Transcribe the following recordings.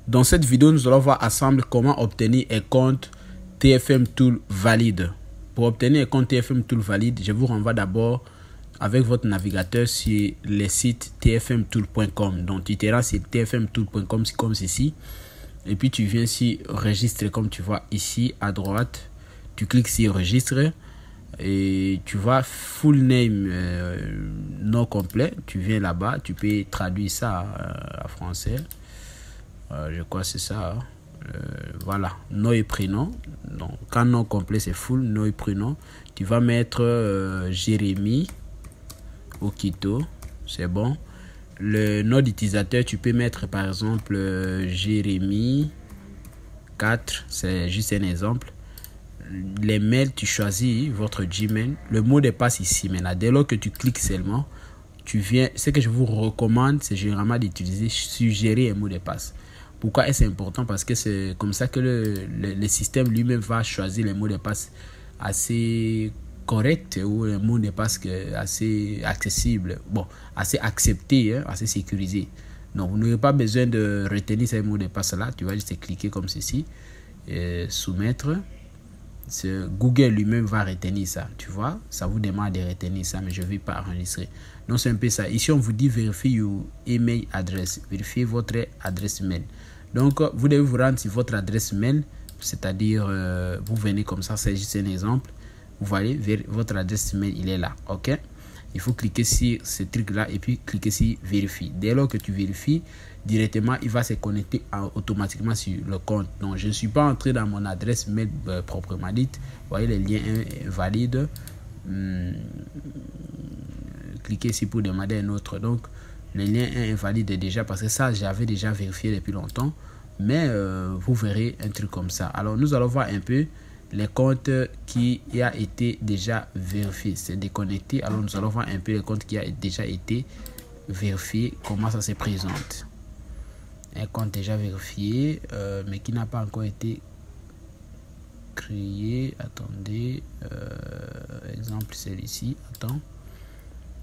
Dans cette vidéo, nous allons voir ensemble comment obtenir un compte TFM Tool valide. Pour obtenir un compte TFM Tool valide, je vous renvoie d'abord avec votre navigateur sur le site tfmtool.com. Donc, tu iras sur tfmtool.com comme ceci. Et puis, tu viens sur Registre comme tu vois ici à droite. Tu cliques sur Registre. Et tu vois full name non complet. Tu viens là-bas. Tu peux traduire ça en français. Je crois que c'est ça. Voilà, nom et prénom. Donc, quand nom complet c'est full, nom et prénom. Tu vas mettre Jérémy Okito, c'est bon. Le nom d'utilisateur, tu peux mettre par exemple Jérémy 4, c'est juste un exemple. Les mails, tu choisis votre Gmail. Le mot de passe ici maintenant. Dès lors que tu cliques seulement, tu viens. Ce que je vous recommande, c'est généralement d'utiliser suggérer un mot de passe. Pourquoi est-ce important? Parce que c'est comme ça que le système lui-même va choisir les mots de passe assez corrects ou les mots de passe assez accessibles, bon, assez acceptés, hein, assez sécurisés. Donc, vous n'aurez pas besoin de retenir ces mots de passe là. Tu vas juste cliquer comme ceci, et soumettre. Google lui-même va retenir ça, tu vois. Ça vous demande de retenir ça, mais je ne vais pas enregistrer. Donc, c'est un peu ça. Ici, on vous dit vérifier your email address. Vérifiez votre adresse mail. Donc, vous devez vous rendre sur votre adresse mail, c'est-à-dire, vous venez comme ça, c'est juste un exemple. Vous voyez, votre adresse mail, il est là, ok? Il faut cliquer sur ce truc-là et puis cliquer sur vérifier. Dès lors que tu vérifies, directement, il va se connecter automatiquement sur le compte. Donc, je ne suis pas entré dans mon adresse mail proprement dite. Vous voyez, les liens invalides. Cliquez ici pour demander un autre. Donc, le lien est invalide déjà parce que ça, j'avais déjà vérifié depuis longtemps. Mais vous verrez un truc comme ça. Alors, nous allons voir un peu les comptes qui a été déjà vérifié. C'est déconnecté. Alors, nous allons voir un peu les comptes qui a déjà été vérifié. Comment ça se présente. Un compte déjà vérifié, mais qui n'a pas encore été créé. Attendez. Exemple, celui-ci. Attends.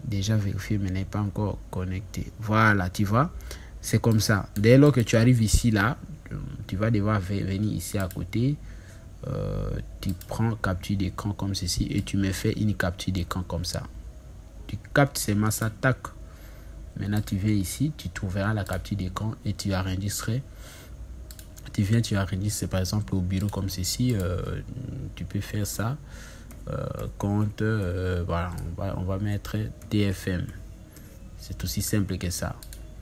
Déjà vérifié mais n'est pas encore connecté. Voilà, tu vois, c'est comme ça. Dès lors que tu arrives ici là, tu vas devoir venir ici à côté. Tu prends capture d'écran comme ceci et tu me fais une capture d'écran comme ça. Tu captes seulement ça, tac. Maintenant tu viens ici, tu trouveras la capture d'écran et tu enregistres. Tu viens, tu enregistres par exemple au bureau comme ceci. Tu peux faire ça. Compte, voilà, on va mettre TFM. C'est aussi simple que ça.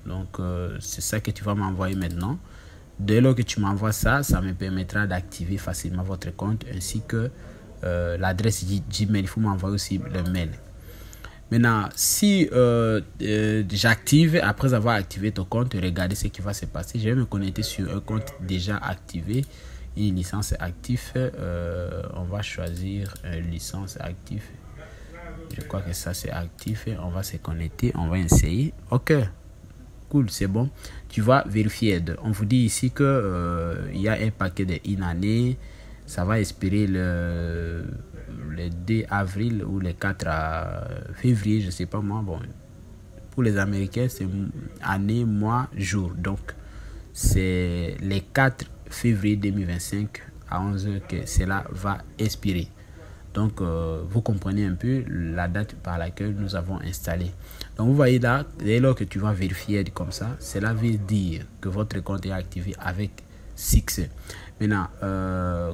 Donc, c'est ça que tu vas m'envoyer maintenant. Dès lors que tu m'envoies ça, ça me permettra d'activer facilement votre compte ainsi que l'adresse Gmail. Il faut m'envoyer aussi le mail. Maintenant, si j'active, après avoir activé ton compte, regardez ce qui va se passer. Je vais me connecter sur un compte déjà activé. Une licence active, on va choisir une licence active. Je crois que ça c'est actif. On va se connecter, on va essayer. Ok, cool, c'est bon. Tu vas vérifier. On vous dit ici que il y a un paquet d'une année. Ça va expirer le 2 avril ou le 4 février, je sais pas moi. Bon, pour les Américains, c'est année, mois, jour. Donc, c'est les 4 février 2025 à 11h que cela va expirer. Donc, vous comprenez un peu la date par laquelle nous avons installé. Donc, vous voyez là, dès lors que tu vas vérifier comme ça, cela veut dire que votre compte est activé avec succès. Maintenant,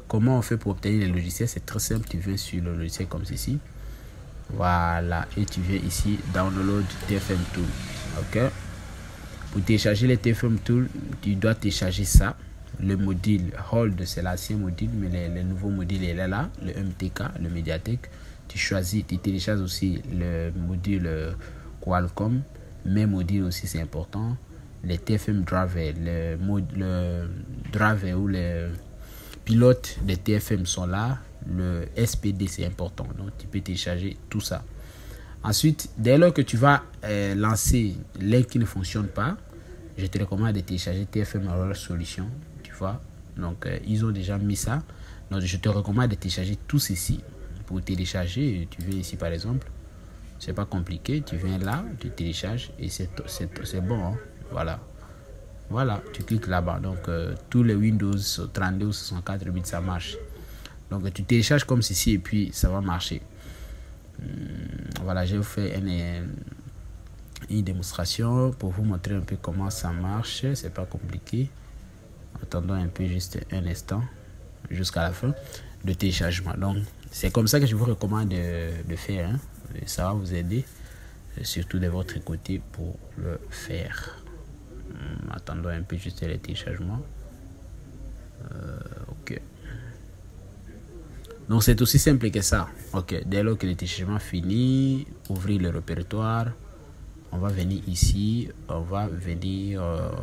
comment on fait pour obtenir les logiciels? C'est très simple. Tu viens sur le logiciel comme ceci. Voilà. Et tu viens ici, download TFM Tool. OK? Pour télécharger les TFM Tool, tu dois télécharger ça. Le module Hold, c'est l'ancien module, mais le nouveau module est là, le MTK, le médiathèque. Tu choisis, tu télécharges aussi le module Qualcomm. Mes modules aussi, c'est important. Les TFM Driver, le driver ou les pilotes des TFM sont là. Le SPD, c'est important. Donc, tu peux télécharger tout ça. Ensuite, dès lors que tu vas lancer l'un qui ne fonctionne pas, je te recommande de télécharger TFM Error Solution. Tu vois, donc ils ont déjà mis ça. Donc, je te recommande de télécharger tout ceci. Pour télécharger, tu viens ici par exemple. C'est pas compliqué. Tu viens là, tu télécharges et c'est bon. Hein? Voilà. Voilà, tu cliques là-bas. Donc, tous les Windows 32 ou 64 bits, ça marche. Donc, tu télécharges comme ceci et puis ça va marcher. Voilà, je vais vous faire une démonstration pour vous montrer un peu comment ça marche. C'est pas compliqué. Attendons un peu, juste un instant, jusqu'à la fin de téléchargement. Donc, c'est comme ça que je vous recommande de faire. Hein. Ça va vous aider, surtout de votre côté, pour le faire. Attendons un peu juste le téléchargement. Ok. Donc c'est aussi simple que ça. Ok. Dès lors que le téléchargement finit, ouvrir le répertoire. On va venir ici. On va venir.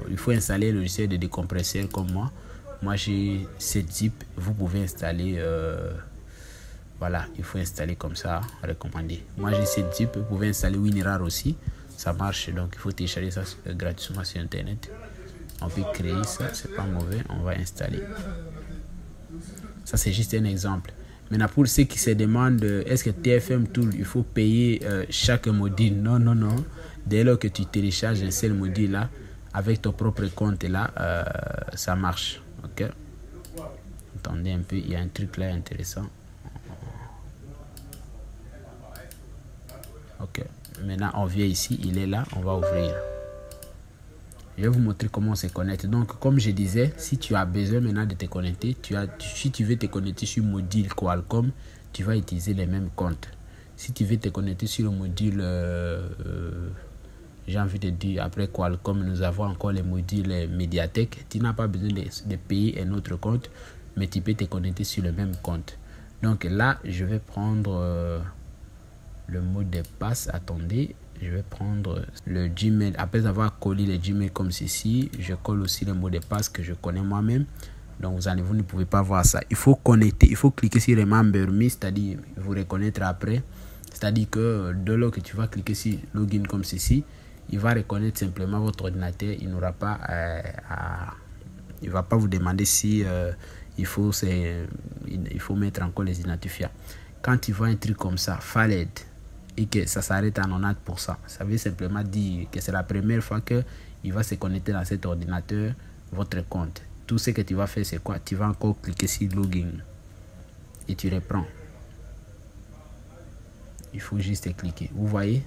Il faut installer le logiciel de décompresseur comme moi. Moi j'ai 7-zip. Vous pouvez installer. Voilà, il faut installer comme ça, recommandé. Moi j'ai 7-zip. Vous pouvez installer WinRAR aussi. Ça marche, donc il faut télécharger ça gratuitement sur internet. On peut créer ça, c'est pas mauvais, on va installer. Ça c'est juste un exemple. Maintenant pour ceux qui se demandent est-ce que TFM Tool il faut payer chaque module, non. Dès lors que tu télécharges un seul module là avec ton propre compte là, ça marche. Ok. Attendez un peu, il y a un truc là intéressant. Ok. Maintenant, on vient ici, il est là, on va ouvrir. Je vais vous montrer comment on se connecte. Donc, comme je disais, si tu as besoin maintenant de te connecter, si tu veux te connecter sur le module Qualcomm, tu vas utiliser les mêmes comptes. Si tu veux te connecter sur le module, j'ai envie de dire, après Qualcomm, nous avons encore les modules Mediatek. Tu n'as pas besoin de payer un autre compte, mais tu peux te connecter sur le même compte. Donc là, je vais prendre... le mot de passe. Attendez, je vais prendre le Gmail. Après avoir collé le Gmail comme ceci, je colle aussi le mot de passe que je connais moi-même. Donc vous ne pouvez pas voir ça. Il faut connecter, il faut cliquer sur Remember Me, c'est-à-dire vous reconnaître après. C'est-à-dire que dès lors que tu vas cliquer sur Login comme ceci, il va reconnaître simplement votre ordinateur. Il n'aura pas il va pas vous demander si il faut mettre encore les identifiants. Quand tu vois un truc comme ça, valid, et que ça s'arrête à 90%, ça veut simplement dire que c'est la première fois qu'il va se connecter dans cet ordinateur, votre compte. Tout ce que tu vas faire, c'est quoi? Tu vas encore cliquer sur Login et tu reprends. Il faut juste cliquer. Vous voyez,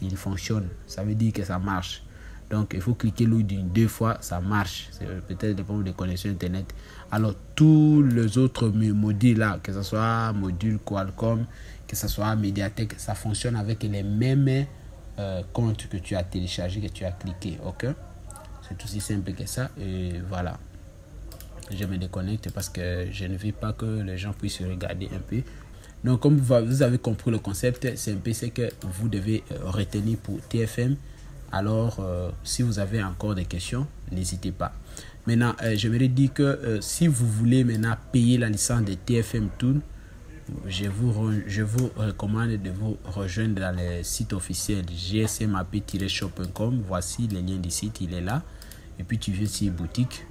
il fonctionne. Ça veut dire que ça marche. Donc, il faut cliquer Login 2 fois, ça marche. C'est peut-être des problèmes de connexion Internet. Alors, tous les autres modules là, que ce soit module Qualcomm, que ce soit Mediatek, ça fonctionne avec les mêmes comptes que tu as téléchargé, que tu as cliqué. Ok? C'est aussi simple que ça. Et voilà. Je me déconnecte parce que je ne veux pas que les gens puissent regarder un peu. Donc, comme vous avez compris le concept, c'est un peu ce que vous devez retenir pour TFM. Alors, si vous avez encore des questions, n'hésitez pas. Maintenant, j'aimerais dire que si vous voulez maintenant payer la licence de TFM Tool, je vous recommande de vous rejoindre dans le site officiel gsmap-shop.com. Voici le lien du site, il est là. Et puis, tu viens sur boutique.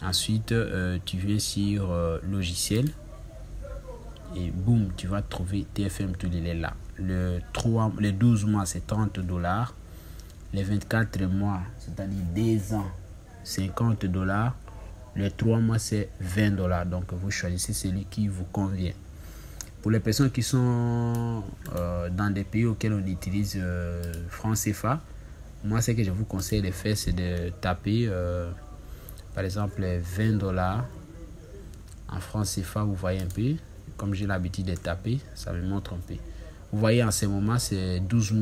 Ensuite, tu viens sur logiciel. Et boum, tu vas trouver TFM Tool, il est là. Les 12 mois, c'est $30. Les 24 mois, c'est-à-dire 2 ans, $50. Les 3 mois, c'est $20. Donc, vous choisissez celui qui vous convient. Pour les personnes qui sont dans des pays auxquels on utilise franc CFA, moi, ce que je vous conseille de faire, c'est de taper, par exemple, $20 en franc CFA. Vous voyez un peu, comme j'ai l'habitude de taper, ça me montre un peu. Vous voyez, en ce moment, c'est 12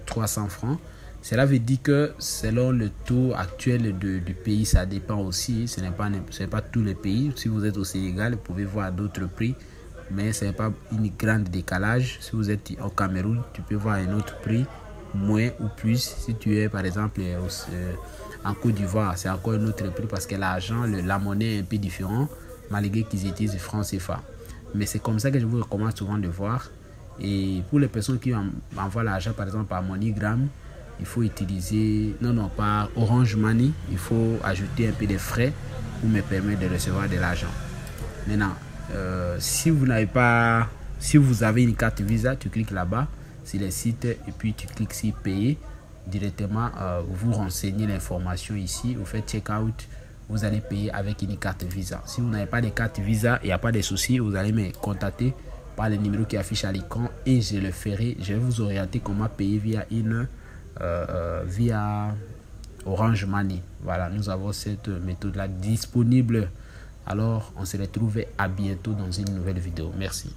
300 francs. Cela veut dire que selon le taux actuel du pays, ça dépend aussi. Ce n'est pas tous les pays. Si vous êtes au Sénégal, vous pouvez voir d'autres prix. Mais ce n'est pas une grande décalage. Si vous êtes au Cameroun, tu peux voir un autre prix, moins ou plus. Si tu es par exemple en Côte d'Ivoire, c'est encore un autre prix parce que l'argent, la monnaie est un peu différente, malgré qu'ils utilisent le franc CFA. Mais c'est comme ça que je vous recommande souvent de voir. Et pour les personnes qui envoient l'argent par exemple par MoneyGram, il faut utiliser, pas Orange Money, il faut ajouter un peu de frais pour me permettre de recevoir de l'argent. Maintenant, si vous avez une carte Visa, tu cliques là-bas sur le site et puis tu cliques sur payer. directement vous renseignez l'information ici, vous faites check-out, vous allez payer avec une carte Visa. Si vous n'avez pas de carte Visa, il n'y a pas de souci, vous allez me contacter par le numéro qui affiche à l'écran et je le ferai. Je vais vous orienter comment payer via via Orange Money. Voilà, nous avons cette méthode là disponible. Alors on se retrouve à bientôt dans une nouvelle vidéo. Merci.